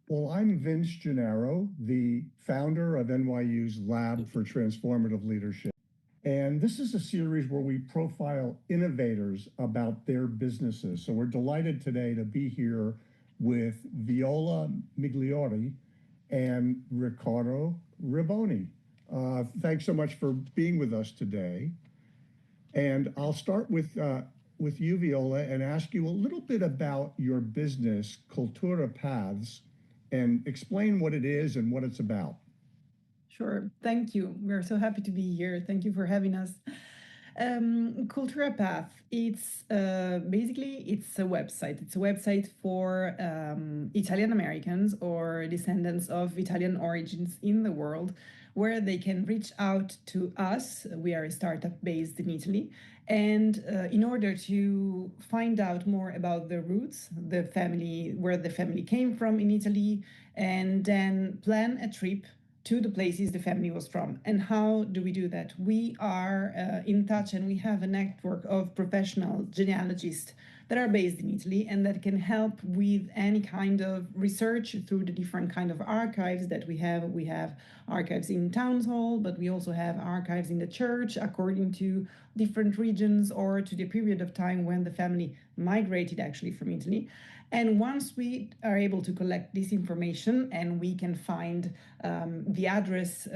Well, I'm Vince Gennaro, the founder of NYU's Lab for Transformative Leadership. And this is a series where we profile innovators about their businesses. So we're delighted today to be here with Viola Migliori and Riccardo Riboni. Thanks so much for being with us today. And I'll start with you, Viola, and ask you a little bit about your business, Cultura Paths, and explain what it is and what it's about. Sure. Thank you. We're so happy to be here. Thank you for having us. Cultura Path. It's basically it's a website. It's a website for Italian Americans or descendants of Italian origins in the world, where they can reach out to us. We are a startup based in Italy, and in order to find out more about the roots, the family, where the family came from in Italy, and then plan a trip to the places the family was from. And how do we do that? We are in touch, and we have a network of professional genealogists that are based in Italy and that can help with any kind of research through the different kind of archives that we have. We have archives in town hall, but we also have archives in the church according to different regions or to the period of time when the family migrated actually from Italy. And once we are able to collect this information and we can find the address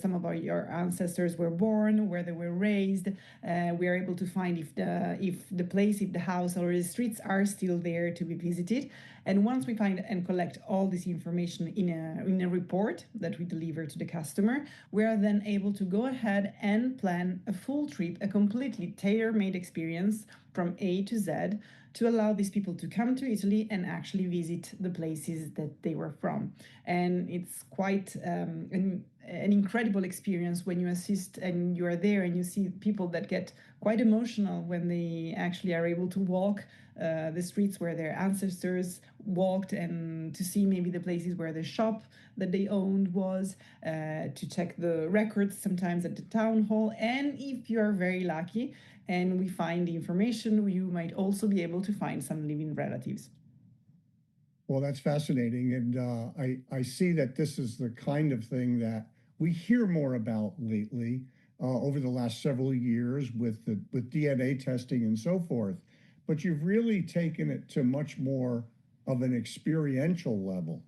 some of your ancestors were born, where they were raised, we are able to find if the place, if the house or the streets are still there to be visited. And once we find and collect all this information in a report that we deliver to the customer, we are then able to go ahead and plan a full trip, a completely tailor-made experience from A to Z, to allow these people to come to Italy and actually visit the places that they were from. And it's quite an incredible experience when you assist and you are there and you see people that get quite emotional when they actually are able to walk the streets where their ancestors walked, and to see maybe the places where the shop that they owned was, to check the records sometimes at the town hall. And if you're very lucky and we find the information, you might also be able to find some living relatives. Well, that's fascinating. And I see that this is the kind of thing that we hear more about lately over the last several years with DNA testing and so forth. But you've really taken it to much more of an experiential level,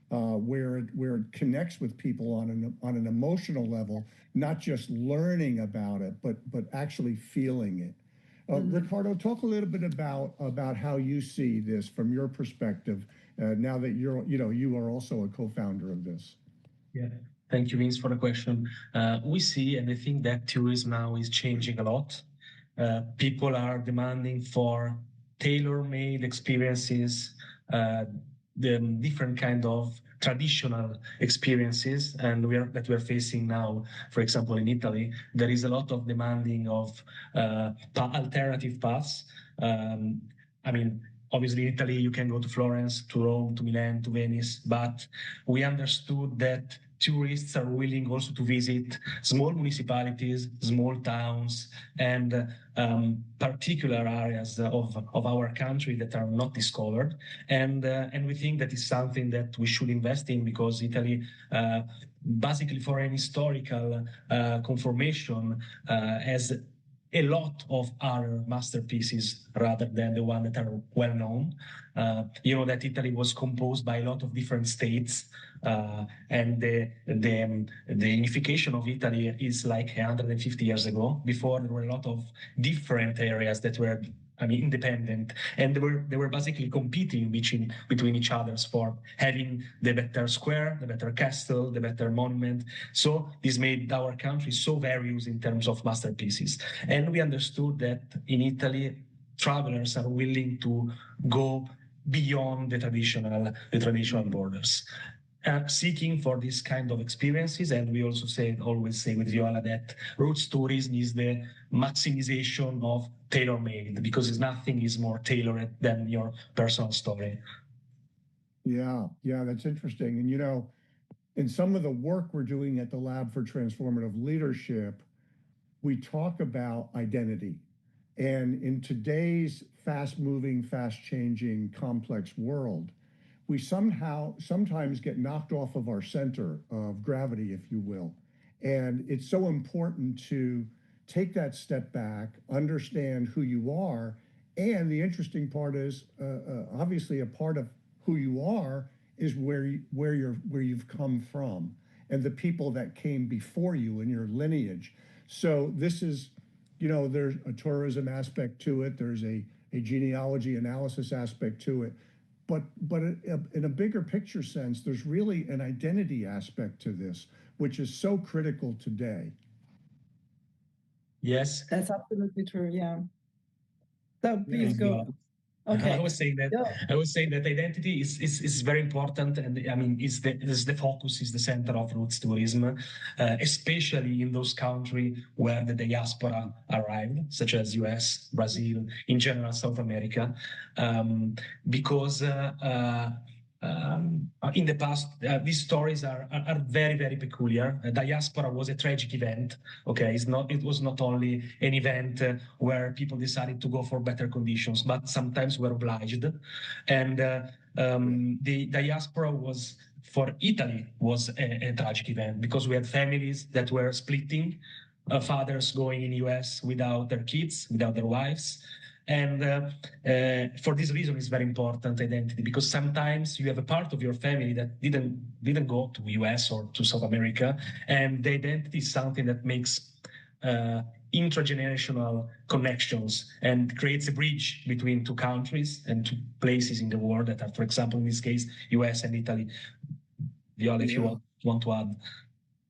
where it connects with people on an emotional level, not just learning about it, but actually feeling it. Riccardo, talk a little bit about how you see this from your perspective, now that you are also a co-founder of this. Yeah. Thank you, Vince, for the question. We see, and I think that tourism now is changing a lot. People are demanding for tailor-made experiences, the different kind of traditional experiences, and we're facing now, for example, in Italy, there is a lot of demanding of alternative paths. I mean, obviously, in Italy, you can go to Florence, to Rome, to Milan, to Venice, but we understood that tourists are willing also to visit small municipalities, small towns, and particular areas of our country that are not discovered. And we think that is something that we should invest in, because Italy, basically for an historical confirmation, has a lot of other masterpieces rather than the ones that are well known. You know that Italy was composed by a lot of different states, and the unification of Italy is like 150 years ago. Before, there were a lot of different areas that were, independent, and they were basically competing between each other for having the better square, the better castle, the better monument. So this made our country so various in terms of masterpieces. And we understood that in Italy, travelers are willing to go beyond the traditional borders, seeking for this kind of experiences. And we also always say with Viola that roots tourism is the maximization of tailor-made, because nothing is more tailored than your personal story. Yeah, that's interesting. And in some of the work we're doing at the Lab for Transformative Leadership, we talk about identity. And in today's fast-moving, fast-changing, complex world, we sometimes get knocked off of our center of gravity, if you will. And it's so important to take that step back, understand who you are. And the interesting part is, obviously, a part of who you are is where you've come from and the people that came before you in your lineage. So this is, there's a tourism aspect to it. There's a genealogy analysis aspect to it. But in a bigger picture sense, there's really an identity aspect to this, which is so critical today. Yes. That's absolutely true. Yeah. So please go. Okay. I was saying that identity is very important, and I mean, is the focus, is the center of roots tourism, especially in those countries where the diaspora arrived, such as US, Brazil, in general South America, because in the past, these stories are very, very peculiar. Diaspora was a tragic event. Okay, it was not only an event where people decided to go for better conditions, but sometimes were obliged. And the diaspora was, for Italy, was a tragic event because we had families that were splitting, fathers going in US without their kids, without their wives. And for this reason, it's very important, identity, because sometimes you have a part of your family that didn't go to US or to South America, and the identity is something that makes intragenerational connections and creates a bridge between two countries and two places in the world that are, for example, in this case, US and Italy. Viola, if you want to add.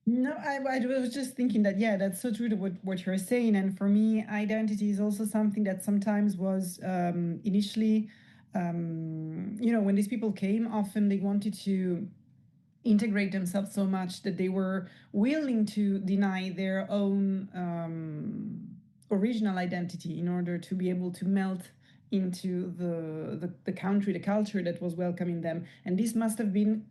No, I was just thinking that, yeah, that's so true to what you're saying. And for me, identity is also something that sometimes was initially, when these people came, often they wanted to integrate themselves so much that they were willing to deny their own original identity in order to be able to melt into the country, the culture that was welcoming them. And this must have been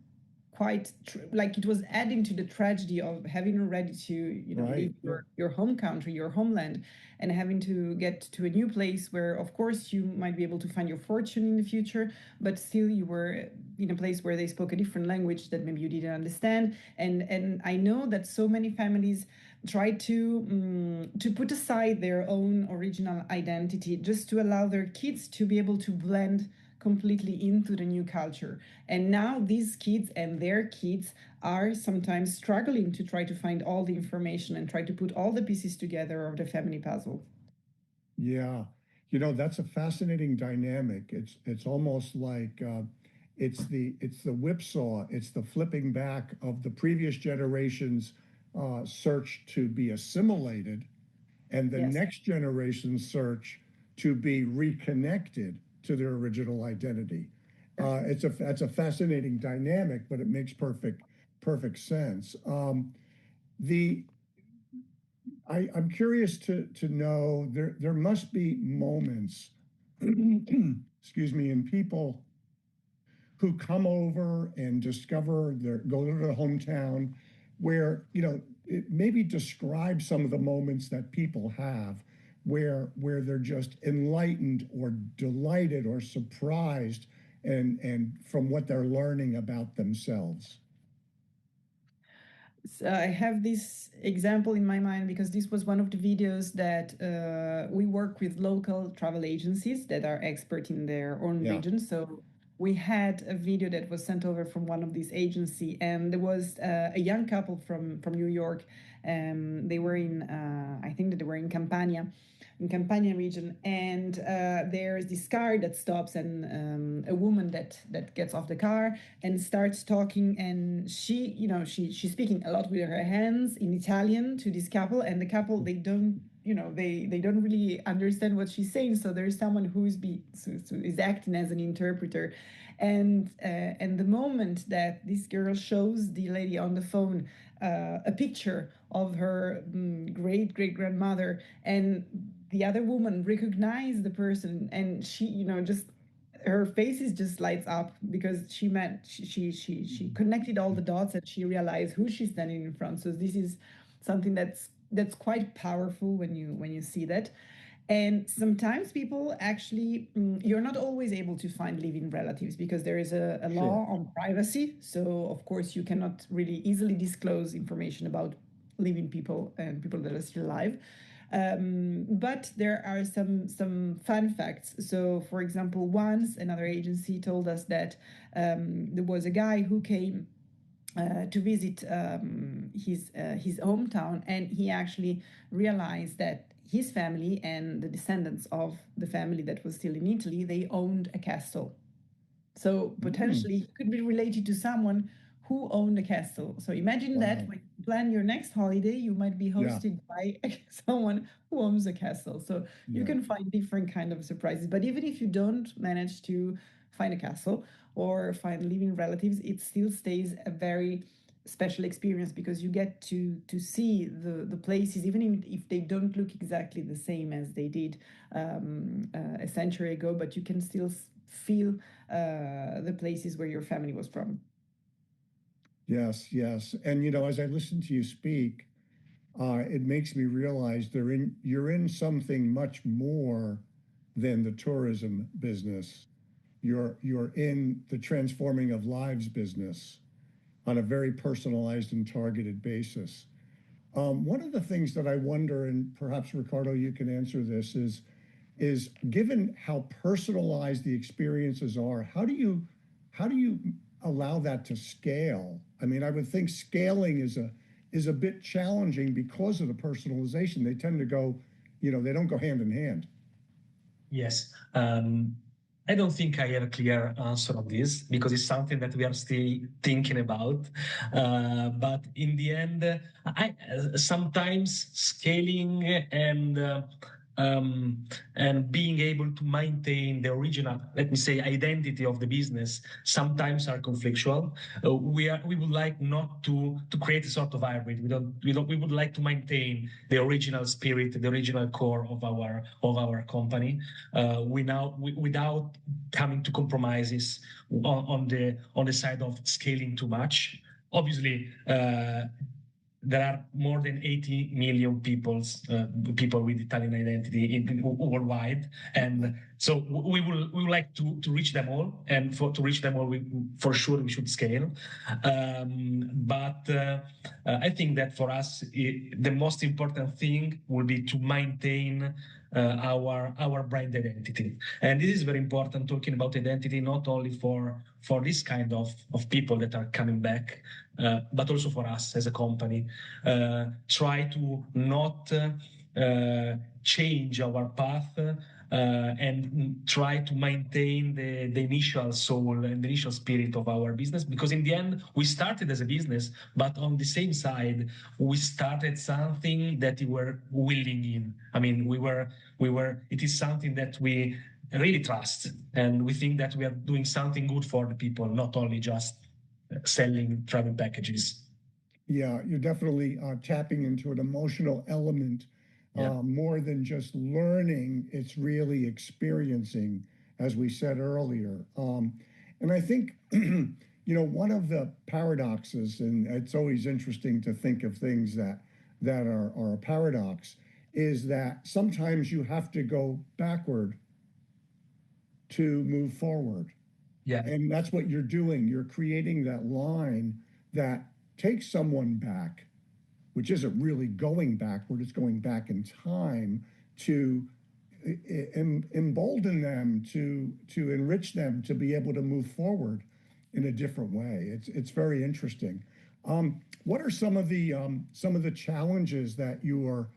quite like it was adding to the tragedy of having already to leave your home country, your homeland, and having to get to a new place where, of course, you might be able to find your fortune in the future, but still you were in a place where they spoke a different language that maybe you didn't understand. And I know that so many families try to put aside their own original identity just to allow their kids to be able to blend completely into the new culture. And now these kids and their kids are sometimes struggling to try to find all the information and try to put all the pieces together of the family puzzle. Yeah, that's a fascinating dynamic. It's almost like it's the whipsaw. It's the flipping back of the previous generation's search to be assimilated, and the next generation's search to be reconnected to their original identity. That's a fascinating dynamic, but it makes perfect sense. I'm curious to know, there must be moments, excuse me, in people who come over and go to their hometown where, maybe describe some of the moments that people have where they're just enlightened or delighted or surprised and from what they're learning about themselves. So I have this example in my mind because this was one of the videos that we work with local travel agencies that are expert in their own region. So we had a video that was sent over from one of these agencies, and there was a young couple from New York. They were I think that they were in Campania region, and there's this car that stops, and a woman that gets off the car and starts talking, and she's speaking a lot with her hands in Italian to this couple, and the couple, they don't really understand what she's saying, so there's someone who is acting as an interpreter. And the moment that this girl shows the lady on the phone a picture of her great grandmother, and the other woman recognized the person, and she just her face is just lights up because she connected all the dots, and she realized who she's standing in front. So this is something that's quite powerful when you see that. And sometimes people actually, you're not always able to find living relatives because there is a law on privacy. So, of course, you cannot really easily disclose information about living people and people that are still alive. But there are some fun facts. So, for example, once another agency told us that there was a guy who came to visit his hometown, and he actually realized that his family and the descendants of the family that was still in Italy, they owned a castle. So potentially it could be related to someone who owned a castle. So imagine that when you plan your next holiday, you might be hosted by someone who owns a castle. So you can find different kind of surprises. But even if you don't manage to find a castle or find living relatives, it still stays a very special experience because you get to see the places, even if they don't look exactly the same as they did a century ago, but you can still feel the places where your family was from. Yes, yes. And, you know, as I listen to you speak, it makes me realize you're in something much more than the tourism business. You're in the transforming of lives business on a very personalized and targeted basis. One of the things that I wonder, and perhaps Ricardo, you can answer this, is given how personalized the experiences are, how do you allow that to scale? I mean, I would think scaling is a bit challenging because of the personalization. They tend to go, you know, they don't go hand in hand. Yes. I don't think I have a clear answer on this because it's something that we are still thinking about. But in the end, sometimes scaling and being able to maintain the original, let me say, identity of the business sometimes are conflictual. We would like not to create a sort of hybrid. We would like to maintain the original spirit, the original core of our company. Without coming to compromises on the side of scaling too much. Obviously, there are more than 80 million people with Italian identity worldwide, and so we would like to reach them all, and to reach them all, for sure we should scale. But I think that for us, the most important thing will be to maintain our brand identity, and this is very important. Talking about identity, not only for this kind of people that are coming back, but also for us as a company. Try to not change our path and try to maintain the initial soul and the initial spirit of our business, because in the end we started as a business, but on the same side we started something that we were willing in. I mean, it is something that we really trust, and we think that we are doing something good for the people, not only just selling travel packages. Yeah, you're definitely tapping into an emotional element more than just learning. It's really experiencing, as we said earlier. And I think, you know, one of the paradoxes, and it's always interesting to think of things that are a paradox, is that sometimes you have to go backward to move forward. Yeah. And that's what you're doing. You're creating that line that takes someone back, which isn't really going backward, it's going back in time to embolden them, to enrich them, to be able to move forward in a different way. It's very interesting. What are some of the challenges that you're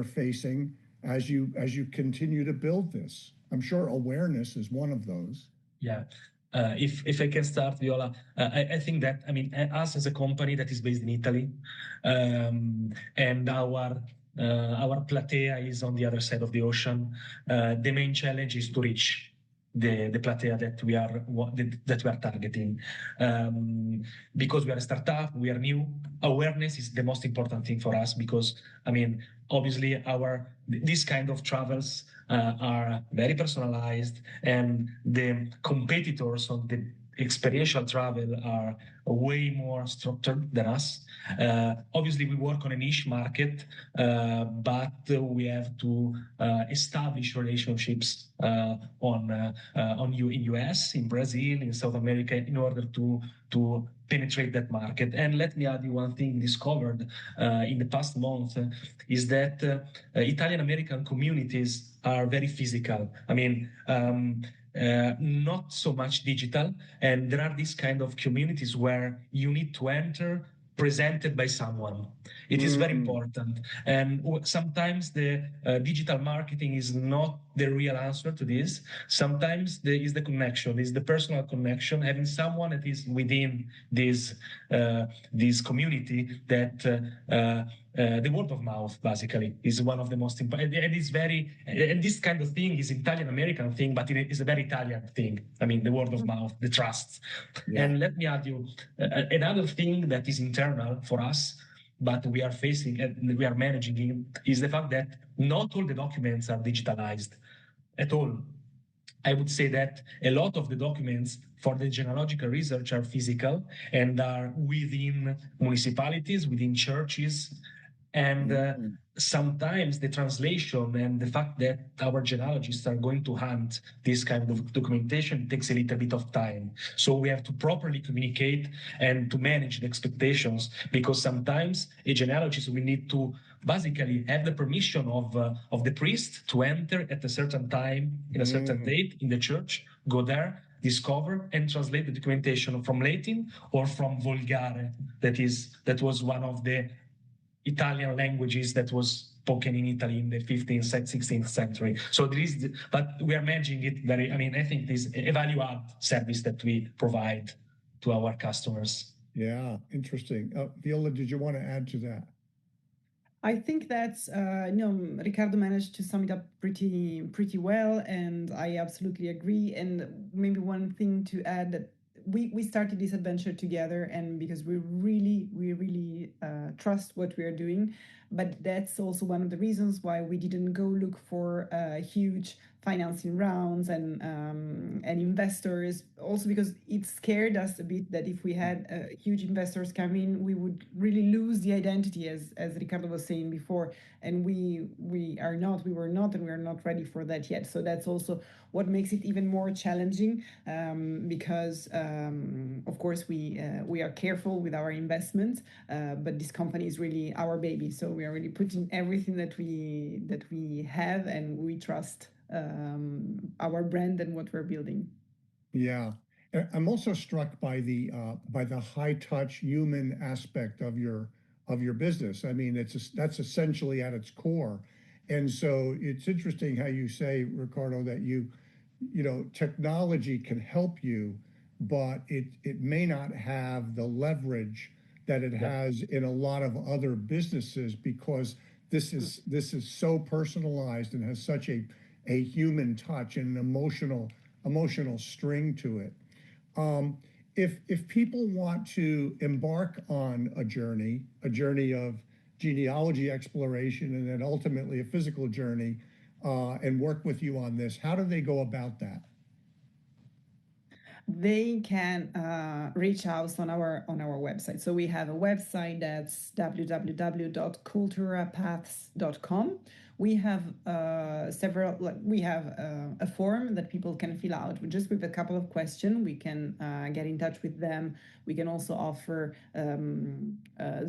facing as you continue to build this? I'm sure awareness is one of those. Yeah. If I can start, Viola, I think that, I mean, us as a company that is based in Italy, and our platea is on the other side of the ocean. The main challenge is to reach the platea that we are targeting, because we are a startup, we are new. Awareness is the most important thing for us, because, I mean, obviously these kind of travels are very personalized, and the competitors on the experiential travel are way more structured than us. Obviously, we work on a niche market, but we have to establish relationships in US, in Brazil, in South America, in order to penetrate that market. And let me add you one thing discovered in the past month is that Italian American communities are very physical. I mean, not so much digital. And there are these kind of communities where you need to enter presented by someone. It is very important. And sometimes the digital marketing is not the real answer to this. Sometimes there is the connection, is the personal connection, having someone that is within this community that the word of mouth basically is one of the most important. And this kind of thing is Italian American thing, but it is a very Italian thing. I mean, the word of mouth, the trust. Yeah. And let me add you another thing that is internal for us, but we are facing and we are managing it, is the fact that not all the documents are digitalized at all. I would say that a lot of the documents for the genealogical research are physical and are within municipalities, within churches. And sometimes the translation and the fact that our genealogists are going to hunt this kind of documentation takes a little bit of time. So we have to properly communicate and to manage the expectations, because sometimes a genealogist will need to basically have the permission of the priest to enter at a certain time, in a certain date in the church, go there, discover and translate the documentation from Latin or from Volgare, that was one of the Italian languages that was spoken in Italy in the 15th, 16th century. So but we are managing it I think this is a value add service that we provide to our customers. Yeah, interesting. Viola, did you want to add to that? I think that's Ricardo managed to sum it up pretty well, and I absolutely agree. And maybe one thing to add, that we started this adventure together, and because we really trust what we are doing, but that's also one of the reasons why we didn't go look for huge financing rounds and investors, also because it scared us a bit that if we had huge investors come in, we would really lose the identity, as Ricardo was saying before, and we were not and we are not ready for that yet. So that's also what makes it even more challenging, because of course we are careful with our investments, but this company is really our baby, so we are really putting everything that we have, and we trust our brand and what we're building. Yeah, I'm also struck by the high touch human aspect of your business. I mean, that's essentially at its core. And so it's interesting how you say, Ricardo, that technology can help you, but it may not have the leverage that it has in a lot of other businesses, because this is so personalized and has such a human touch and an emotional string to it. If people want to embark on a journey of genealogy exploration, and then ultimately a physical journey, and work with you on this, how do they go about that? They can reach out on our website. So we have a website that's www.culturapaths.com. We have a form that people can fill out just with a couple of questions. We can get in touch with them. We can also offer a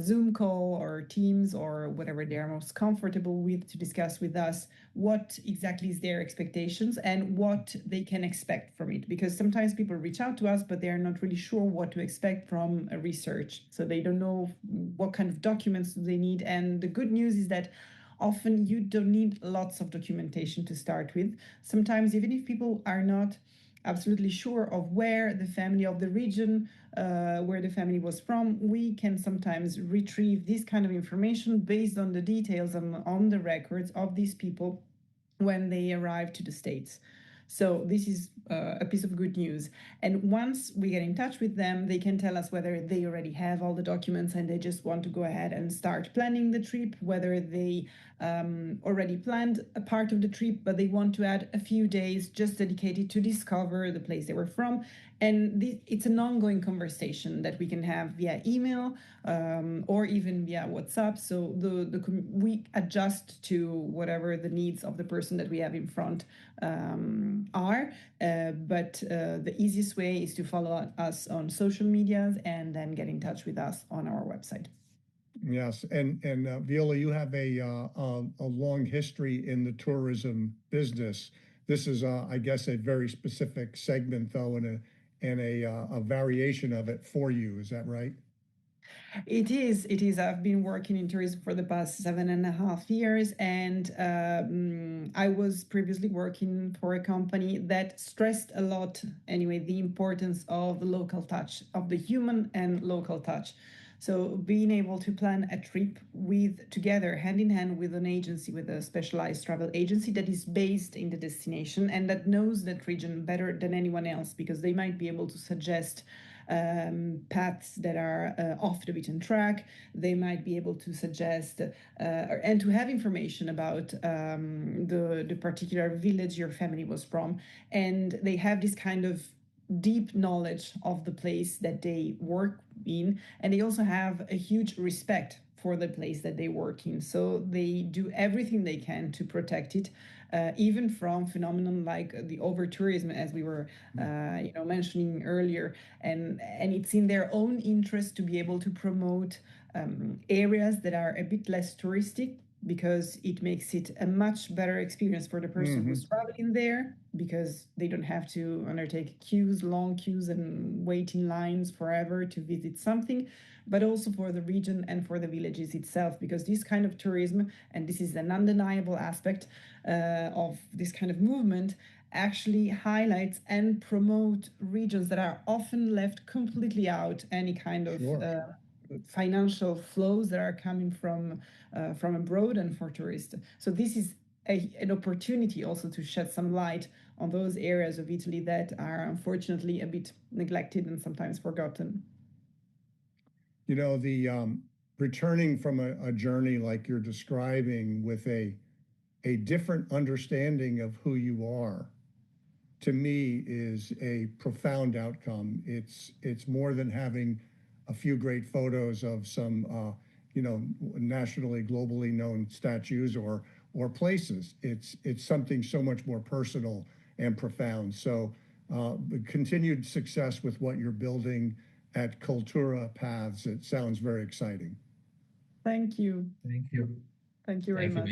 Zoom call or Teams or whatever they are most comfortable with to discuss with us what exactly is their expectations and what they can expect from it. Because sometimes people reach out to us, but they are not really sure what to expect from a research. So they don't know what kind of documents they need. And the good news is that often you don't need lots of documentation to start with. Sometimes, even if people are not absolutely sure of where the family of the region, where the family was from, we can sometimes retrieve this kind of information based on the details on the records of these people when they arrive to the States. So this is a piece of good news. And once we get in touch with them, they can tell us whether they already have all the documents and they just want to go ahead and start planning the trip, whether they already planned a part of the trip, but they want to add a few days just dedicated to discover the place they were from. And it's an ongoing conversation that we can have via email or even via WhatsApp. So we adjust to whatever the needs of the person that we have in front are. But the easiest way is to follow us on social medias and then get in touch with us on our website. Yes, and Viola, you have a long history in the tourism business. This is, I guess, a very specific segment, though, and a variation of it for you. Is that right? It is. It is. I've been working in tourism for the past 7.5 years, and I was previously working for a company that stressed a lot, anyway, the importance of the local touch, of the human and local touch. So being able to plan a trip together, hand in hand with an agency, with a specialized travel agency that is based in the destination and that knows that region better than anyone else, because they might be able to suggest paths that are off the beaten track. They might be able to suggest and to have information about the particular village your family was from. And they have this kind of deep knowledge of the place that they work in, and they also have a huge respect for the place that they work in. So they do everything they can to protect it, even from phenomenon like the over-tourism, as we were mentioning earlier. And it's in their own interest to be able to promote areas that are a bit less touristic, because it makes it a much better experience for the person who's traveling there, because they don't have to undertake long queues and wait in lines forever to visit something, but also for the region and for the villages itself, because this kind of tourism, and this is an undeniable aspect of this kind of movement, actually highlights and promote regions that are often left completely out any kind of financial flows that are coming from abroad and for tourists. So this is an opportunity also to shed some light on those areas of Italy that are unfortunately a bit neglected and sometimes forgotten. You know, the returning from a journey like you're describing with a different understanding of who you are, to me, is a profound outcome. It's more than having a few great photos of some nationally, globally known statues or places. It's something so much more personal and profound. So continued success with what you're building at Cultura Paths. It sounds very exciting. Thank you. Thank you. Thank you very much.